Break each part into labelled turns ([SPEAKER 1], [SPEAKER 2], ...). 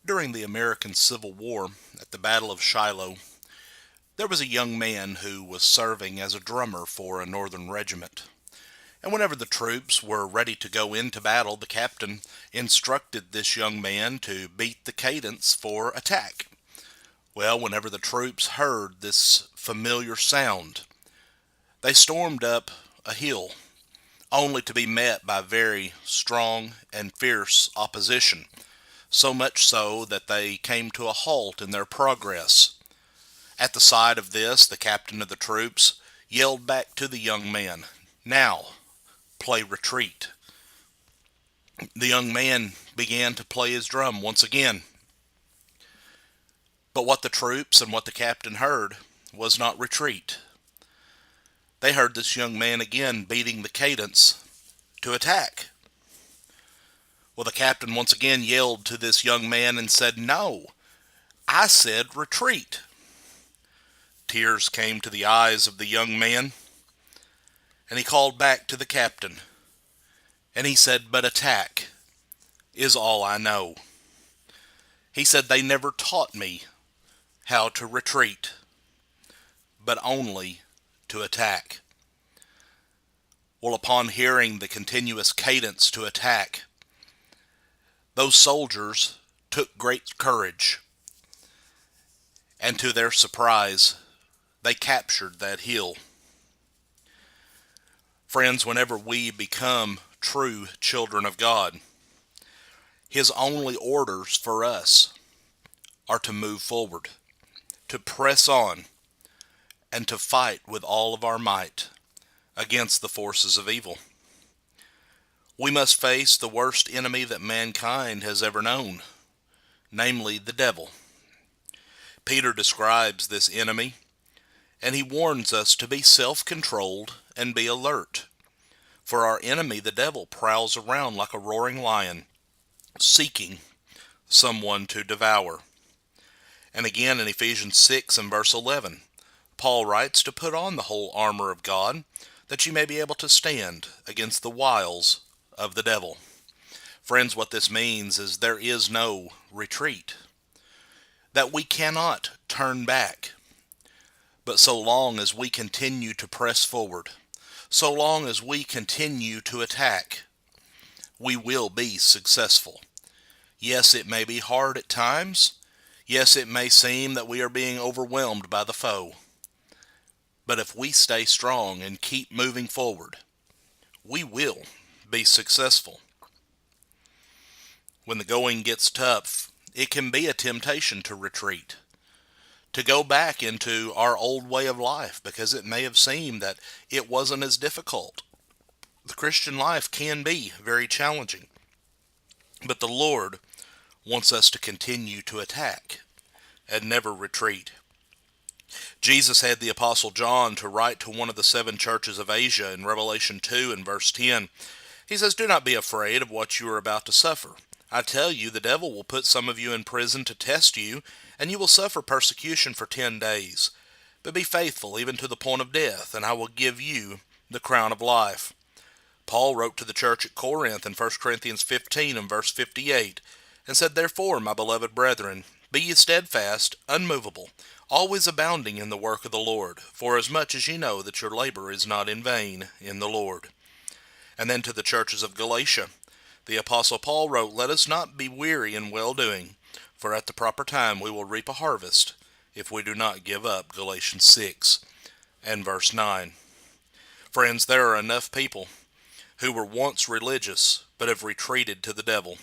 [SPEAKER 1] During the American Civil War, at the Battle of Shiloh, there was a young man who was serving as a drummer for a Northern regiment. And whenever the troops were ready to go into battle, the captain instructed this young man to beat the cadence for attack. Well, whenever the troops heard this familiar sound, they stormed up a hill, only to be met by very strong and fierce opposition, so much so that they came to a halt in their progress. At the sight of this, the captain of the troops yelled back to the young man, "Now, play retreat." The young man began to play his drum once again. But what the troops and what the captain heard was not retreat. They heard this young man again beating the cadence to attack. Well, the captain once again yelled to this young man and said, "No, I said retreat." Tears came to the eyes of the young man, and he called back to the captain, and he said, "But attack is all I know." He said, "They never taught me how to retreat, but only to attack." Well, upon hearing the continuous cadence to attack, those soldiers took great courage, and to their surprise, they captured that hill. Friends, whenever we become true children of God, His only orders for us are to move forward, to press on, and to fight with all of our might against the forces of evil. We must face the worst enemy that mankind has ever known, namely the devil. Peter describes this enemy, and he warns us to be self-controlled and be alert. For our enemy, the devil, prowls around like a roaring lion, seeking someone to devour. And again in Ephesians 6 and verse 11, Paul writes to put on the whole armor of God, that you may be able to stand against the wiles of the devil. Friends, what this means is there is no retreat, that we cannot turn back. But so long as we continue to press forward, so long as we continue to attack, we will be successful. Yes, it may be hard at times. Yes, it may seem that we are being overwhelmed by the foe. But if we stay strong and keep moving forward, we will be successful. When the going gets tough, it can be a temptation to retreat, to go back into our old way of life, because it may have seemed that it wasn't as difficult. The Christian life can be very challenging, but the Lord wants us to continue to attack and never retreat. Jesus had the Apostle John to write to one of the 7 churches of Asia in Revelation 2 and verse 10. He says, "Do not be afraid of what you are about to suffer. I tell you, the devil will put some of you in prison to test you, and you will suffer persecution for 10 days. But be faithful even to the point of death, and I will give you the crown of life." Paul wrote to the church at Corinth in 1 Corinthians 15 and verse 58, and said, "Therefore, my beloved brethren, be ye steadfast, unmovable, always abounding in the work of the Lord, for as much as ye know that your labor is not in vain in the Lord." And then to the churches of Galatia, the Apostle Paul wrote, "Let us not be weary in well-doing, for at the proper time we will reap a harvest, if we do not give up." Galatians 6 and verse 9. Friends, there are enough people who were once religious, but have retreated to the devil.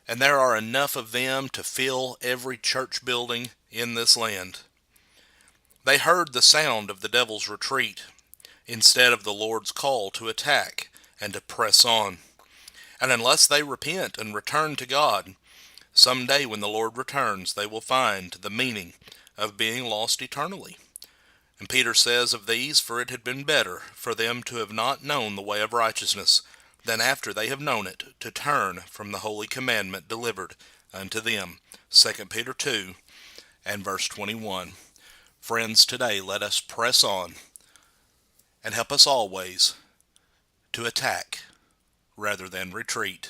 [SPEAKER 1] And there are enough of them to fill every church building in this land. They heard the sound of the devil's retreat instead of the Lord's call to attack and to press on. And unless they repent and return to God, someday when the Lord returns, they will find the meaning of being lost eternally. And Peter says of these, "For it had been better for them to have not known the way of righteousness, than after they have known it, to turn from the holy commandment delivered unto them." 2 Peter 2 and verse 21. Friends, today let us press on, and help us always to attack rather than retreat.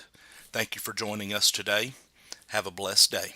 [SPEAKER 1] Thank you for joining us today. Have a blessed day.